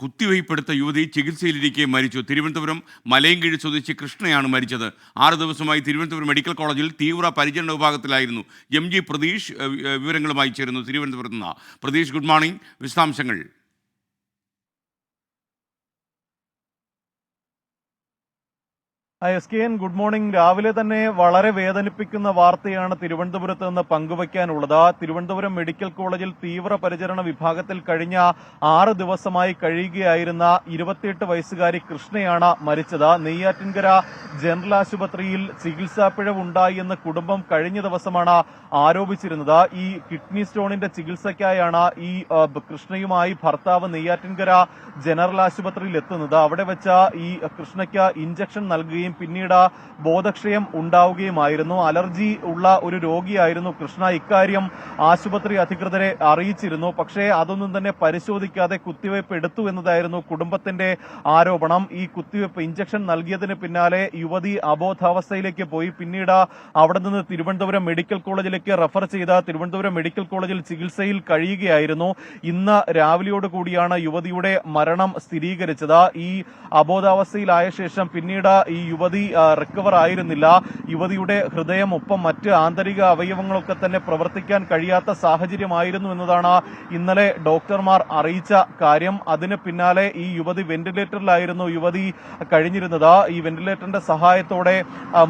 കുത്തിവയ്പ്പെടുത്ത യുവതി ചികിത്സയിലിരിക്കെ മരിച്ചു. തിരുവനന്തപുരം മലയൻകീഴ് സ്വദേശി കൃഷ്ണയാണ് മരിച്ചത്. 6 ദിവസമായി തിരുവനന്തപുരം മെഡിക്കൽ കോളേജിൽ തീവ്ര പരിചരണ വിഭാഗത്തിലായിരുന്നു. MG പ്രതീഷ് വിവരങ്ങളുമായി ചേരുന്നു തിരുവനന്തപുരത്ത് നിന്ന്. Pratheesh, good morning. വിശദാംശങ്ങൾ. SKN, good morning. രാവിലെ തന്നെ വളരെ വേദനിപ്പിക്കുന്ന വാർത്തയാണ് തിരുവനന്തപുരത്ത് നിന്ന് പങ്കുവയ്ക്കാനുള്ളത്. തിരുവനന്തപുരം മെഡിക്കൽ കോളേജിൽ തീവ്ര പരിചരണ വിഭാഗത്തിൽ കഴിഞ്ഞ 6 ദിവസമായി കഴിയുകയായിരുന്ന 28 വയസ്സുകാരി കൃഷ്ണയാണ് മരിച്ചത്. നെയ്യാറ്റിൻകര ജനറൽ ആശുപത്രിയിൽ ചികിത്സാ പിഴവുണ്ടായി എന്ന് കുടുംബം കഴിഞ്ഞ ദിവസമാണ് ആരോപിച്ചിരുന്നത്. ഈ കിഡ്നി സ്റ്റോണിന്റെ ചികിത്സയ്ക്കായാണ് ഈ കൃഷ്ണയുമായി ഭർത്താവ് നെയ്യാറ്റിൻകര ജനറൽ ആശുപത്രിയിൽ എത്തുന്നത്. അവിടെ വെച്ച ഈ കൃഷ്ണയ്ക്ക് ഇഞ്ചക്ഷൻ നൽകുകയും പിന്നീട് ബോധക്ഷയം ഉണ്ടാവുകയുമായിരുന്നു. അലർജി ഉള്ള ഒരു രോഗിയായിരുന്നു കൃഷ്ണ. ഇക്കാര്യം ആശുപത്രി അധികൃതരെ അറിയിച്ചിരുന്നു. പക്ഷേ അതൊന്നും തന്നെ പരിശോധിക്കാതെ കുത്തിവയ്പ് എടുത്തു എന്നതായിരുന്നു കുടുംബത്തിന്റെ ആരോപണം. ഈ കുത്തിവയ്പ് ഇഞ്ചക്ഷൻ നൽകിയതിന് പിന്നാലെ യുവതി അബോധാവസ്ഥയിലേക്ക് പോയി. പിന്നീട് അവിടെ നിന്ന് തിരുവനന്തപുരം മെഡിക്കൽ കോളേജിലേക്ക് റഫർ ചെയ്ത തിരുവനന്തപുരം മെഡിക്കൽ കോളേജിൽ ചികിത്സയിൽ കഴിയുകയായിരുന്നു. ഇന്ന് രാവിലെയോടുകൂടിയാണ് യുവതിയുടെ മരണം സ്ഥിരീകരിച്ചത്. ഈ അബോധാവസ്ഥയിലായ ശേഷം പിന്നീട് ഈ യുവതി റിക്കവർ ആയിരുന്നില്ല. യുവതിയുടെ ഹൃദയം ഒപ്പം മറ്റ് ആന്തരിക അവയവങ്ങളൊക്കെ തന്നെ പ്രവർത്തിക്കാൻ കഴിയാത്ത സാഹചര്യമായിരുന്നു എന്നതാണ് ഇന്നലെ ഡോക്ടർമാർ അറിയിച്ച കാര്യം. അതിന് പിന്നാലെ ഈ യുവതി വെന്റിലേറ്ററിലായിരുന്നു യുവതി കഴിഞ്ഞിരുന്നത്. ഈ വെന്റിലേറ്ററിന്റെ സഹായത്തോടെ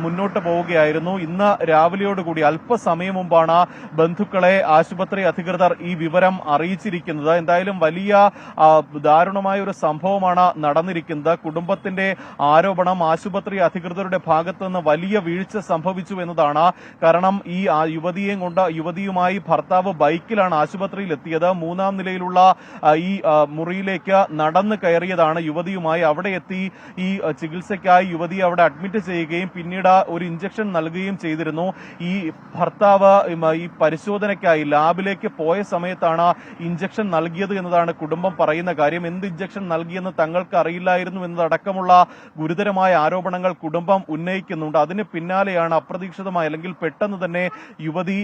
മുന്നോട്ട് പോവുകയായിരുന്നു. ഇന്ന് രാവിലെയോടുകൂടി അല്പസമയം മുമ്പാണ് ബന്ധുക്കളെ ആശുപത്രി അധികൃതർ ഈ വിവരം അറിയിച്ചിരിക്കുന്നത്. എന്തായാലും വലിയ ദാരുണമായ ഒരു സംഭവമാണ് നടന്നിരിക്കുന്നത്. കുടുംബത്തിന്റെ ആരോപണം ആശുപത്രി അധികൃതരുടെ ഭാഗത്തു നിന്ന് വലിയ വീഴ്ച സംഭവിച്ചു എന്നതാണ്. കാരണം ഈ യുവതിയുമായി ഭർത്താവ് ബൈക്കിലാണ് ആശുപത്രിയിൽ എത്തിയത്. 3-ാം നിലയിലുള്ള ഈ മുറിയിലേക്ക് നടന്നു കയറിയതാണ് യുവതിയുമായി. അവിടെ എത്തി ഈ ചികിത്സയ്ക്കായി യുവതിയെ അവിടെ അഡ്മിറ്റ് ചെയ്യുകയും പിന്നീട് ഒരു ഇഞ്ചക്ഷൻ നൽകുകയും ചെയ്തിരുന്നു. ഈ ഭർത്താവ് ഈ പരിശോധനയ്ക്കായി ലാബിലേക്ക് പോയ സമയത്താണ് ഇഞ്ചക്ഷൻ നൽകിയത് എന്നതാണ് കുടുംബം പറയുന്ന കാര്യം. എന്ത് ഇഞ്ചക്ഷൻ നൽകിയെന്ന് തങ്ങൾക്ക് അറിയില്ലായിരുന്നു എന്നതടക്കമുള്ള ഗുരുതരമായ ആരോപണങ്ങൾ കുടുംബം ഉന്നയിക്കുന്നുണ്ട്. അതിന് പിന്നാലെയാണ് അപ്രതീക്ഷിതമായി അല്ലെങ്കിൽ പെട്ടെന്ന് തന്നെ യുവതി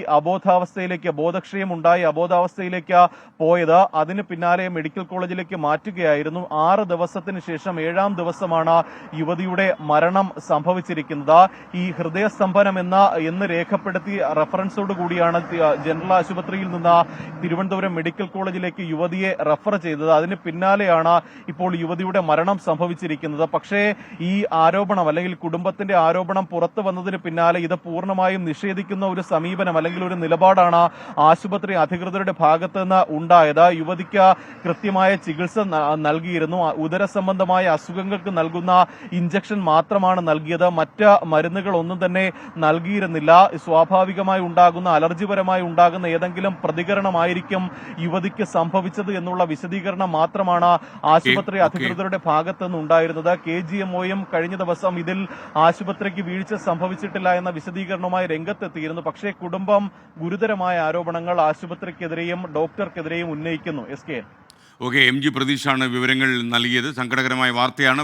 ബോധക്ഷയം ഉണ്ടായി അബോധാവസ്ഥയിലേക്ക് പോയത്. അതിന് പിന്നാലെ മെഡിക്കൽ കോളേജിലേക്ക് മാറ്റുകയായിരുന്നു. 6 ദിവസത്തിന് ശേഷം 7-ാം ദിവസമാണ് യുവതിയുടെ മരണം സംഭവിച്ചിരിക്കുന്നത്. ഈ ഹൃദയസ്തംഭനം എന്ന് രേഖപ്പെടുത്തി റഫറൻസോട് കൂടിയാണ് ജനറൽ ആശുപത്രിയിൽ നിന്ന് തിരുവനന്തപുരം മെഡിക്കൽ കോളേജിലേക്ക് യുവതിയെ റഫർ ചെയ്തത്. അതിന് പിന്നാലെയാണ് ഇപ്പോൾ യുവതിയുടെ മരണം സംഭവിച്ചിരിക്കുന്നത്. പക്ഷേ ഈ ആരോപണം അല്ലെങ്കിൽ കുടുംബത്തിന്റെ ആരോപണം പുറത്തു വന്നതിന് പിന്നാലെ ഇത് പൂർണ്ണമായും നിഷേധിക്കുന്ന ഒരു സമീപനം അല്ലെങ്കിൽ ഒരു നിലപാടാണ് ആശുപത്രി അധികൃതരുടെ ഭാഗത്ത് നിന്ന് ഉണ്ടായത്. യുവതിക്ക് കൃത്യമായ ചികിത്സ നൽകിയിരുന്നു. ഉദര സംബന്ധമായ അസുഖങ്ങൾക്ക് നൽകുന്ന ഇഞ്ചക്ഷൻ മാത്രമാണ് നൽകിയത്. മറ്റ് മരുന്നുകൾ ഒന്നും തന്നെ നൽകിയിരുന്നില്ല. സ്വാഭാവികമായി ഉണ്ടാകുന്ന അലർജിപരമായി ഉണ്ടാകുന്ന ഏതെങ്കിലും പ്രതികരണമായിരിക്കും യുവതിക്ക് സംഭവിച്ചത് എന്നുള്ള വിശദീകരണം മാത്രമാണ് ആശുപത്രി അധികൃതരുടെ ഭാഗത്ത് നിന്നുണ്ടായിരുന്നത്. KGMOയും കഴിഞ്ഞ ദിവസം ഇതിൽ ആശുപത്രിക്ക് വീഴ്ച സംഭവിച്ചിട്ടില്ല എന്ന വിശദീകരണവുമായി രംഗത്തെത്തിയിരുന്നു. പക്ഷേ കുടുംബം ഗുരുതരമായ ആരോപണങ്ങൾ ആശുപത്രിക്കെതിരെയും ഡോക്ടർക്കെതിരെയും ഉന്നയിക്കുന്നു. SK. MG പ്രതീഷാണ് വിവരങ്ങൾ നൽകിയത്. സങ്കടകരമായ വാർത്തയാണ്.